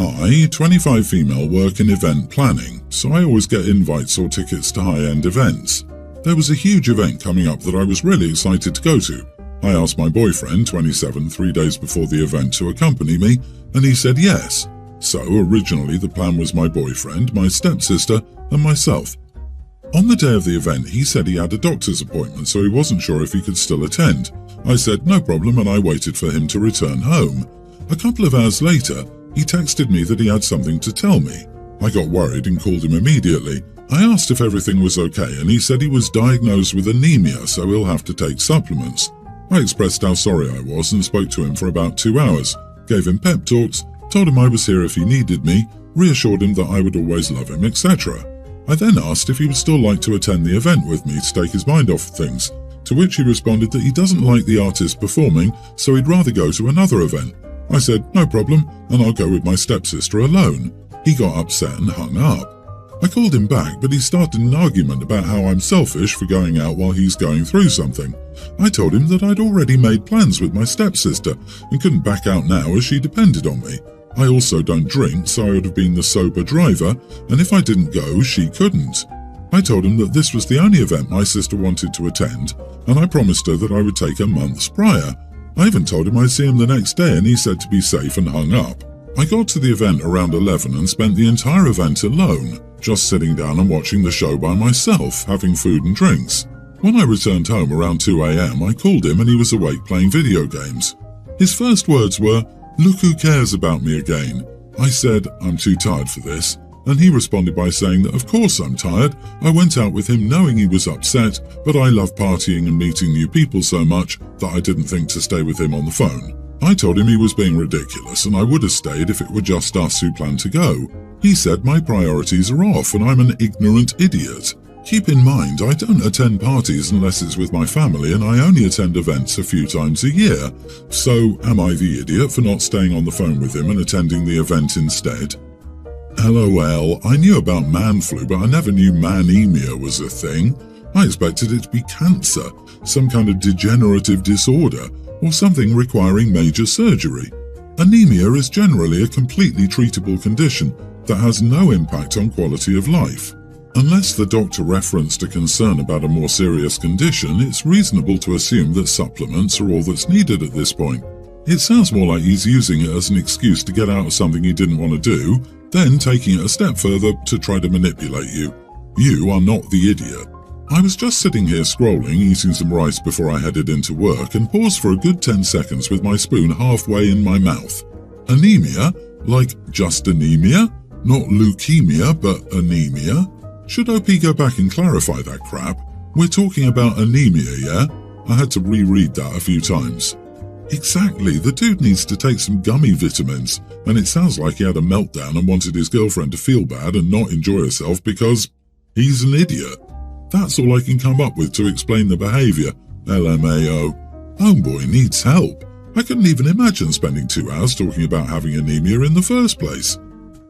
I, 25 female, work in event planning, so I always get invites or tickets to high-end events. There was a huge event coming up that I was really excited to go to. I asked my boyfriend, 27, 3 days before the event to accompany me, and he said yes. So originally the plan was my boyfriend, my stepsister, and myself. On the day of the event, he said he had a doctor's appointment, so he wasn't sure if he could still attend. I said no problem, and I waited for him to return home. A couple of hours later, he texted me that he had something to tell me. I got worried and called him immediately. I asked if everything was okay, and he said he was diagnosed with anemia, so he'll have to take supplements. I expressed how sorry I was and spoke to him for about 2 hours, gave him pep talks, told him I was here if he needed me, reassured him that I would always love him, etc. I then asked if he would still like to attend the event with me to take his mind off things, to which he responded that he doesn't like the artist performing, so he'd rather go to another event. I said, no problem, and I'll go with my stepsister alone. He got upset and hung up. I called him back, but he started an argument about how I'm selfish for going out while he's going through something. I told him that I'd already made plans with my stepsister and couldn't back out now as she depended on me. I also don't drink, so I would have been the sober driver, and if I didn't go, she couldn't. I told him that this was the only event my sister wanted to attend, and I promised her that I would take her months prior. I even told him I'd see him the next day, and he said to be safe and hung up. I got to the event around 11 and spent the entire event alone, just sitting down and watching the show by myself, having food and drinks. When I returned home around 2 a.m, I called him and he was awake playing video games. His first words were, "Look who cares about me again." I said, "I'm too tired for this," and he responded by saying that of course I'm tired. I went out with him knowing he was upset, but I love partying and meeting new people so much that I didn't think to stay with him on the phone. I told him he was being ridiculous and I would have stayed if it were just us who planned to go. He said my priorities are off and I'm an ignorant idiot. Keep in mind, I don't attend parties unless it's with my family and I only attend events a few times a year. So, am I the idiot for not staying on the phone with him and attending the event instead? LOL, I knew about man flu, but I never knew manemia was a thing. I expected it to be cancer, some kind of degenerative disorder, or something requiring major surgery. Anemia is generally a completely treatable condition that has no impact on quality of life. Unless the doctor referenced a concern about a more serious condition, it's reasonable to assume that supplements are all that's needed at this point. It sounds more like he's using it as an excuse to get out of something he didn't want to do, then taking it a step further to try to manipulate you. You are not the idiot. I was just sitting here scrolling, eating some rice before I headed into work, and paused for a good 10 seconds with my spoon halfway in my mouth. Anemia? Like just anemia? Not leukemia, but anemia? Should OP go back and clarify that crap? We're talking about anemia, yeah? I had to reread that a few times. Exactly, the dude needs to take some gummy vitamins, and it sounds like he had a meltdown and wanted his girlfriend to feel bad and not enjoy herself because he's an idiot. That's all I can come up with to explain the behaviour. LMAO. Homeboy needs help. I couldn't even imagine spending 2 hours talking about having anemia in the first place.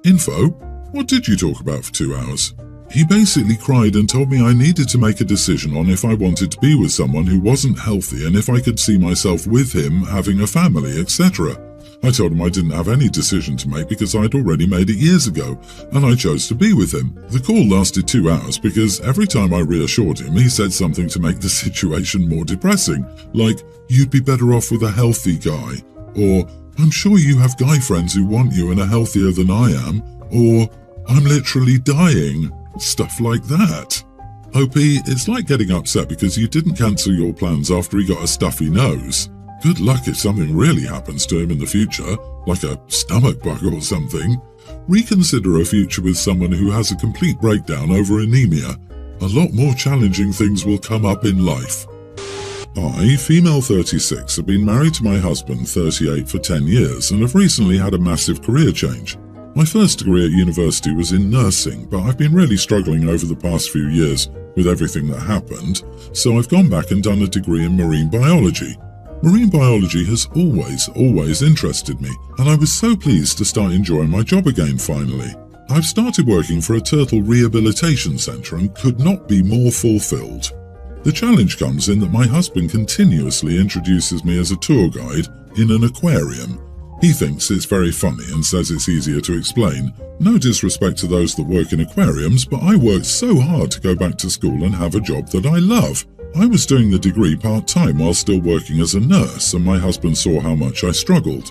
Info? What did you talk about for 2 hours? He basically cried and told me I needed to make a decision on if I wanted to be with someone who wasn't healthy and if I could see myself with him, having a family, etc. I told him I didn't have any decision to make because I'd already made it years ago, and I chose to be with him. The call lasted 2 hours because every time I reassured him, he said something to make the situation more depressing, like, "You'd be better off with a healthy guy," or, "I'm sure you have guy friends who want you and are healthier than I am," or, "I'm literally dying." Stuff like that. OP, it's like getting upset because you didn't cancel your plans after he got a stuffy nose. Good luck if something really happens to him in the future, like a stomach bug or something. Reconsider a future with someone who has a complete breakdown over anemia. A lot more challenging things will come up in life. I, female 36, have been married to my husband, 38, for 10 years and have recently had a massive career change. My first degree at university was in nursing, but I've been really struggling over the past few years with everything that happened, so I've gone back and done a degree in marine biology. Marine biology has always interested me, and I was so pleased to start enjoying my job again finally. I've started working for a turtle rehabilitation centre and could not be more fulfilled. The challenge comes in that my husband continuously introduces me as a tour guide in an aquarium. He thinks it's very funny and says it's easier to explain. No disrespect to those that work in aquariums, but I worked so hard to go back to school and have a job that I love. I was doing the degree part-time while still working as a nurse, and my husband saw how much I struggled.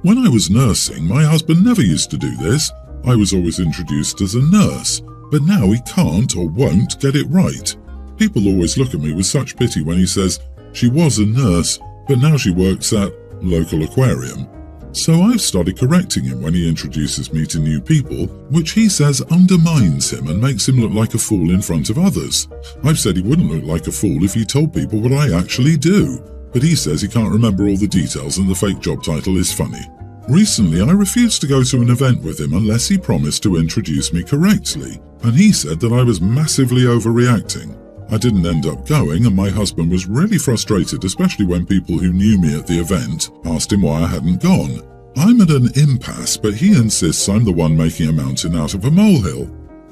When I was nursing, my husband never used to do this. I was always introduced as a nurse, but now he can't or won't get it right. People always look at me with such pity when he says, she was a nurse, but now she works at local aquarium. So I've started correcting him when he introduces me to new people, which he says undermines him and makes him look like a fool in front of others. I've said he wouldn't look like a fool if he told people what I actually do, but he says he can't remember all the details and the fake job title is funny. Recently, I refused to go to an event with him unless he promised to introduce me correctly, and he said that I was massively overreacting. I didn't end up going, and my husband was really frustrated, especially when people who knew me at the event asked him why I hadn't gone. I'm at an impasse, but he insists I'm the one making a mountain out of a molehill.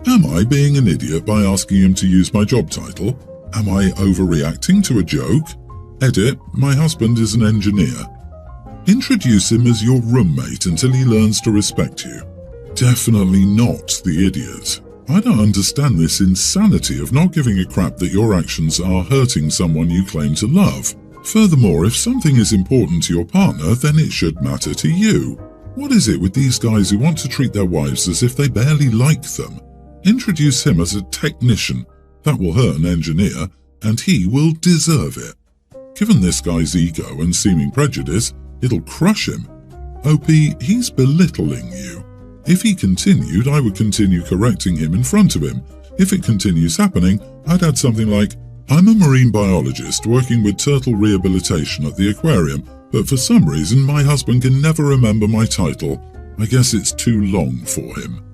Am I being an idiot by asking him to use my job title? Am I overreacting to a joke? Edit, my husband is an engineer. Introduce him as your roommate until he learns to respect you. Definitely not the idiot. I don't understand this insanity of not giving a crap that your actions are hurting someone you claim to love. Furthermore, if something is important to your partner, then it should matter to you. What is it with these guys who want to treat their wives as if they barely like them? Introduce him as a technician. That will hurt an engineer, and he will deserve it. Given this guy's ego and seeming prejudice, it'll crush him. OP, he's belittling you. If he continued, I would continue correcting him in front of him. If it continues happening, I'd add something like, I'm a marine biologist working with turtle rehabilitation at the aquarium, but for some reason my husband can never remember my title. I guess it's too long for him.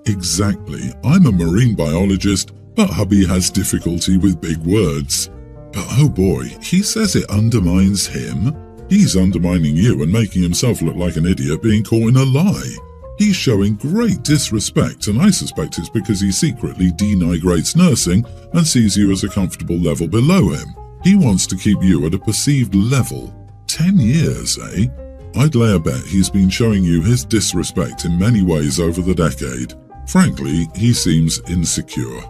Exactly, I'm a marine biologist, but hubby has difficulty with big words. But oh boy, he says it undermines him. He's undermining you and making himself look like an idiot being caught in a lie. He's showing great disrespect, and I suspect it's because he secretly denigrates nursing and sees you as a comfortable level below him. He wants to keep you at a perceived level. 10 years, eh? I'd lay a bet he's been showing you his disrespect in many ways over the decade. Frankly, he seems insecure.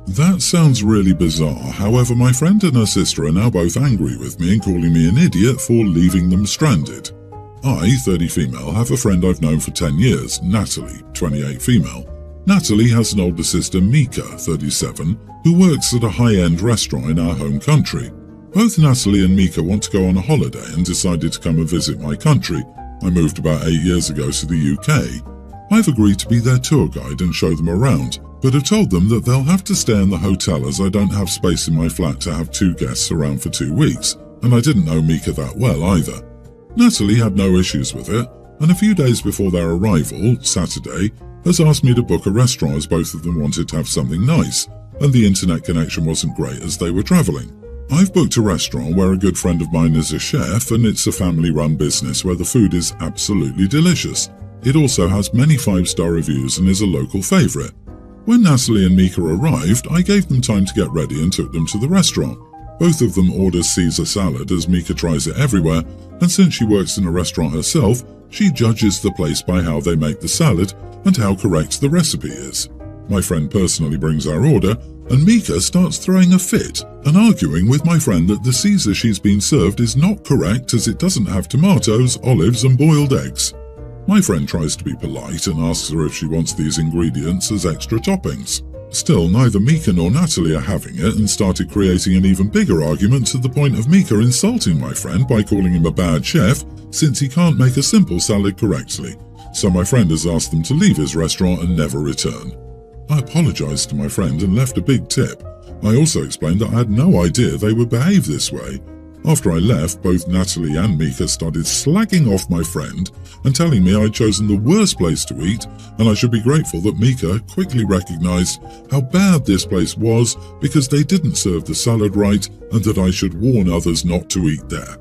That sounds really bizarre. However, my friend and her sister are now both angry with me and calling me an idiot for leaving them stranded. I, 30 female, have a friend I've known for 10 years, Natalie, 28 female. Natalie has an older sister, Mika, 37, who works at a high-end restaurant in our home country. Both Natalie and Mika want to go on a holiday and decided to come and visit my country. I moved about 8 years ago to the UK. I've agreed to be their tour guide and show them around, but have told them that they'll have to stay in the hotel as I don't have space in my flat to have 2 guests around for 2 weeks, and I didn't know Mika that well either. Natalie had no issues with it, and a few days before their arrival, Saturday, has asked me to book a restaurant as both of them wanted to have something nice, and the internet connection wasn't great as they were travelling. I've booked a restaurant where a good friend of mine is a chef, and it's a family-run business where the food is absolutely delicious. It also has many 5-star reviews and is a local favourite. When Natalie and Mika arrived, I gave them time to get ready and took them to the restaurant. Both of them order Caesar salad as Mika tries it everywhere, and since she works in a restaurant herself, she judges the place by how they make the salad and how correct the recipe is. My friend personally brings our order, and Mika starts throwing a fit and arguing with my friend that the Caesar she's been served is not correct as it doesn't have tomatoes, olives and boiled eggs. My friend tries to be polite and asks her if she wants these ingredients as extra toppings. Still, neither Mika nor Natalie are having it and started creating an even bigger argument to the point of Mika insulting my friend by calling him a bad chef since he can't make a simple salad correctly. So my friend has asked them to leave his restaurant and never return. I apologized to my friend and left a big tip. I also explained that I had no idea they would behave this way. After I left, both Natalie and Mika started slagging off my friend and telling me I'd chosen the worst place to eat, and I should be grateful that Mika quickly recognized how bad this place was because they didn't serve the salad right and that I should warn others not to eat there.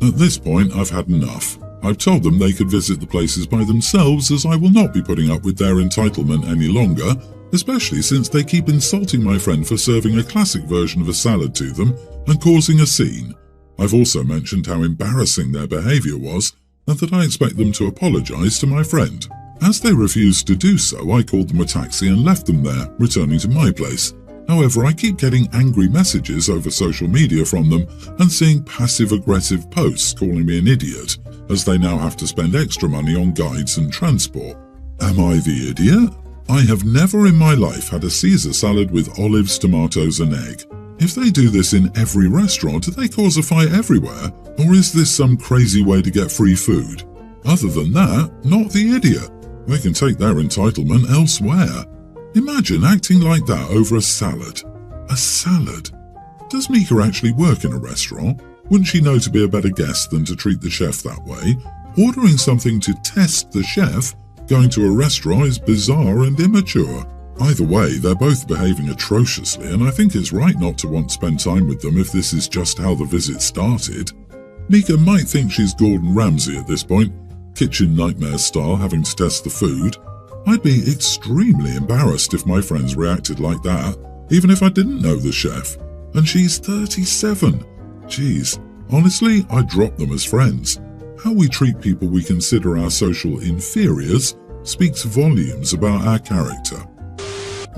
At this point, I've had enough. I've told them they could visit the places by themselves as I will not be putting up with their entitlement any longer, especially since they keep insulting my friend for serving a classic version of a salad to them and causing a scene. I've also mentioned how embarrassing their behaviour was, and that I expect them to apologize to my friend. As they refused to do so, I called them a taxi and left them there, returning to my place. However, I keep getting angry messages over social media from them and seeing passive-aggressive posts calling me an idiot, as they now have to spend extra money on guides and transport. Am I the idiot? I have never in my life had a Caesar salad with olives, tomatoes and egg. If they do this in every restaurant, do they cause a fight everywhere? Or is this some crazy way to get free food? Other than that, not the idiot. They can take their entitlement elsewhere. Imagine acting like that over a salad. A salad? Does Mika actually work in a restaurant? Wouldn't she know to be a better guest than to treat the chef that way? Ordering something to test the chef, going to a restaurant is bizarre and immature. Either way, they're both behaving atrociously, and I think it's right not to want to spend time with them if this is just how the visit started. Mika might think she's Gordon Ramsay at this point, kitchen nightmare style, having to test the food. I'd be extremely embarrassed if my friends reacted like that, even if I didn't know the chef. And she's 37. Jeez, honestly, I'd drop them as friends. How we treat people we consider our social inferiors speaks volumes about our character.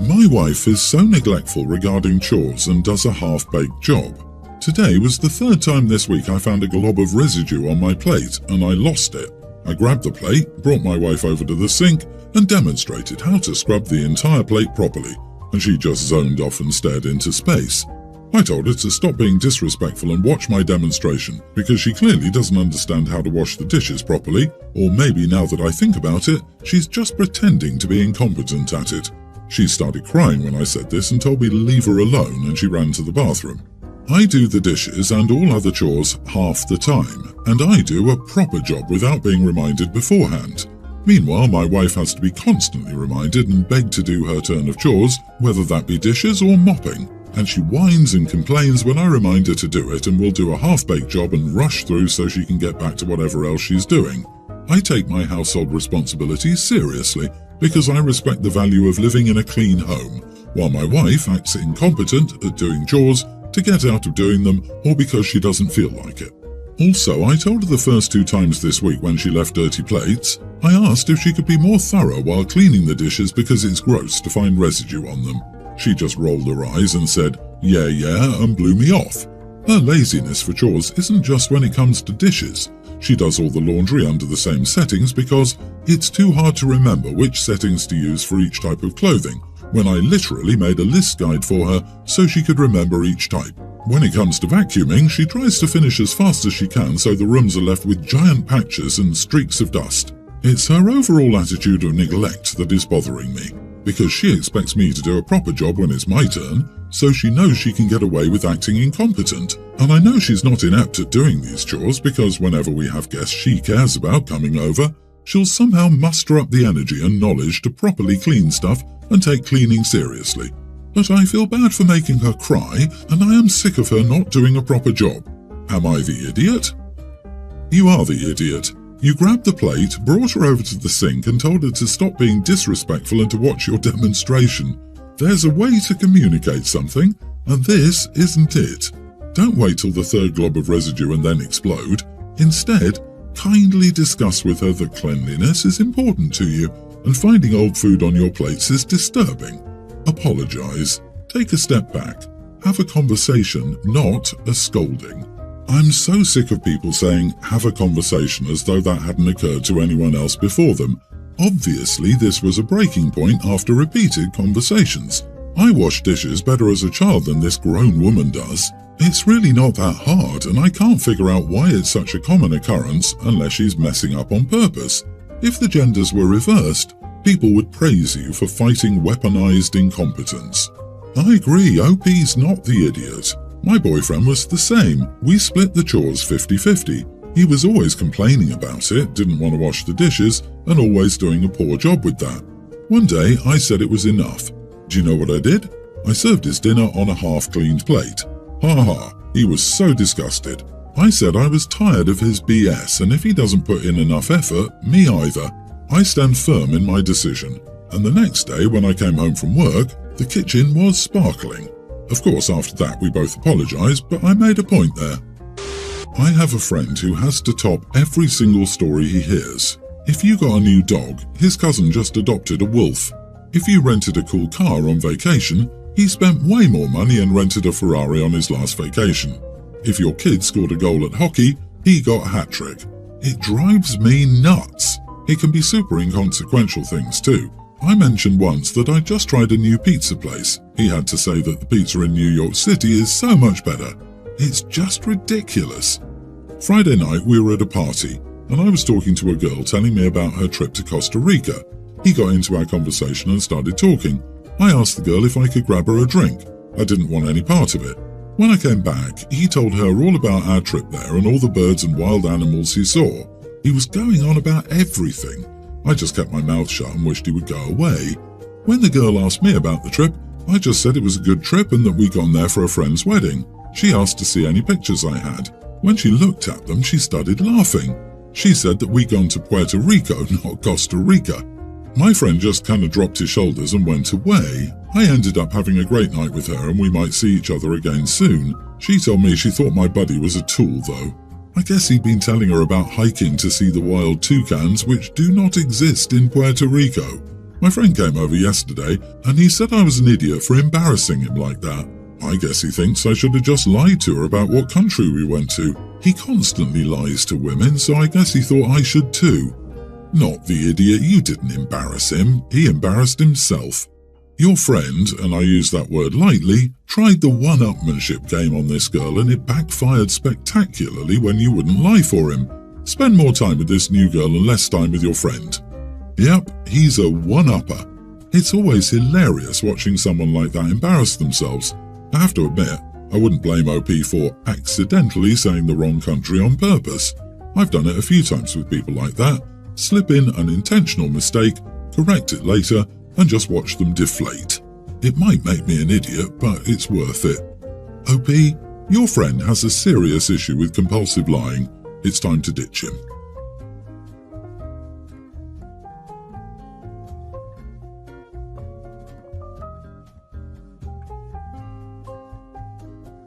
My wife is so neglectful regarding chores and does a half-baked job. Today was the third time this week I found a glob of residue on my plate and I lost it. I grabbed the plate, brought my wife over to the sink and demonstrated how to scrub the entire plate properly, and she just zoned off and stared into space. I told her to stop being disrespectful and watch my demonstration, because she clearly doesn't understand how to wash the dishes properly, or maybe now that I think about it, she's just pretending to be incompetent at it. She started crying when I said this and told me to leave her alone, and she ran to the bathroom. I do the dishes and all other chores half the time, and I do a proper job without being reminded beforehand. Meanwhile, my wife has to be constantly reminded and begged to do her turn of chores, whether that be dishes or mopping. And she whines and complains when I remind her to do it, and will do a half-baked job and rush through so she can get back to whatever else she's doing. I take my household responsibilities seriously because I respect the value of living in a clean home, while my wife acts incompetent at doing chores to get out of doing them or because she doesn't feel like it. Also, I told her the first 2 times this week when she left dirty plates, I asked if she could be more thorough while cleaning the dishes because it's gross to find residue on them. She just rolled her eyes and said, yeah, and blew me off. Her laziness for chores isn't just when it comes to dishes. She does all the laundry under the same settings because it's too hard to remember which settings to use for each type of clothing, when I literally made a list guide for her so she could remember each type. When it comes to vacuuming, she tries to finish as fast as she can so the rooms are left with giant patches and streaks of dust. It's her overall attitude of neglect that is bothering me, because she expects me to do a proper job when it's my turn, so she knows she can get away with acting incompetent. And I know she's not inept at doing these chores because whenever we have guests she cares about coming over, she'll somehow muster up the energy and knowledge to properly clean stuff and take cleaning seriously. But I feel bad for making her cry, and I am sick of her not doing a proper job. Am I the idiot? You are the idiot. You grabbed the plate, brought her over to the sink and told her to stop being disrespectful and to watch your demonstration. There's a way to communicate something, and this isn't it. Don't wait till the 3rd glob of residue and then explode. Instead, kindly discuss with her that cleanliness is important to you, and finding old food on your plates is disturbing. Apologize. Take a step back. Have a conversation, not a scolding. I'm so sick of people saying, have a conversation, as though that hadn't occurred to anyone else before them. Obviously, this was a breaking point after repeated conversations. I wash dishes better as a child than this grown woman does. It's really not that hard, and I can't figure out why it's such a common occurrence unless she's messing up on purpose. If the genders were reversed, people would praise you for fighting weaponized incompetence. I agree, OP's not the idiot. My boyfriend was the same. We split the chores 50-50. He was always complaining about it, didn't want to wash the dishes, and always doing a poor job with that. One day, I said it was enough. Do you know what I did? I served his dinner on a half-cleaned plate. He was so disgusted. I said I was tired of his BS, and if he doesn't put in enough effort, me either. I stand firm in my decision, and the next day when I came home from work, the kitchen was sparkling. Of course, after that we both apologized, but I made a point there. I have a friend who has to top every single story he hears. If you got a new dog, his cousin just adopted a wolf. If you rented a cool car on vacation, he spent way more money and rented a Ferrari on his last vacation. If your kid scored a goal at hockey, he got a hat trick. It drives me nuts. It can be super inconsequential things too. I mentioned once that I just tried a new pizza place. He had to say that the pizza in New York City is so much better. It's just ridiculous. Friday night we were at a party, and I was talking to a girl telling me about her trip to Costa Rica. He got into our conversation and started talking. I asked the girl if I could grab her a drink. I didn't want any part of it. When I came back, he told her all about our trip there and all the birds and wild animals he saw. He was going on about everything. I just kept my mouth shut and wished he would go away. When the girl asked me about the trip, I just said it was a good trip and that we'd gone there for a friend's wedding. She asked to see any pictures I had. When she looked at them, she started laughing. She said that we'd gone to Puerto Rico, not Costa Rica. My friend just kind of dropped his shoulders and went away. I ended up having a great night with her and we might see each other again soon. She told me she thought my buddy was a tool though. I guess he'd been telling her about hiking to see the wild toucans which do not exist in Puerto Rico. My friend came over yesterday and he said I was an idiot for embarrassing him like that. I guess he thinks I should have just lied to her about what country we went to. He constantly lies to women, so I guess he thought I should too. Not the idiot, you didn't embarrass him. He embarrassed himself. Your friend, and I use that word lightly, tried the one-upmanship game on this girl and it backfired spectacularly when you wouldn't lie for him. Spend more time with this new girl and less time with your friend. Yep, he's a one-upper. It's always hilarious watching someone like that embarrass themselves. I have to admit, I wouldn't blame OP for accidentally saying the wrong country on purpose. I've done it a few times with people like that. Slip in an intentional mistake, correct it later, and just watch them deflate. It might make me an idiot, but it's worth it. OP, your friend has a serious issue with compulsive lying. It's time to ditch him.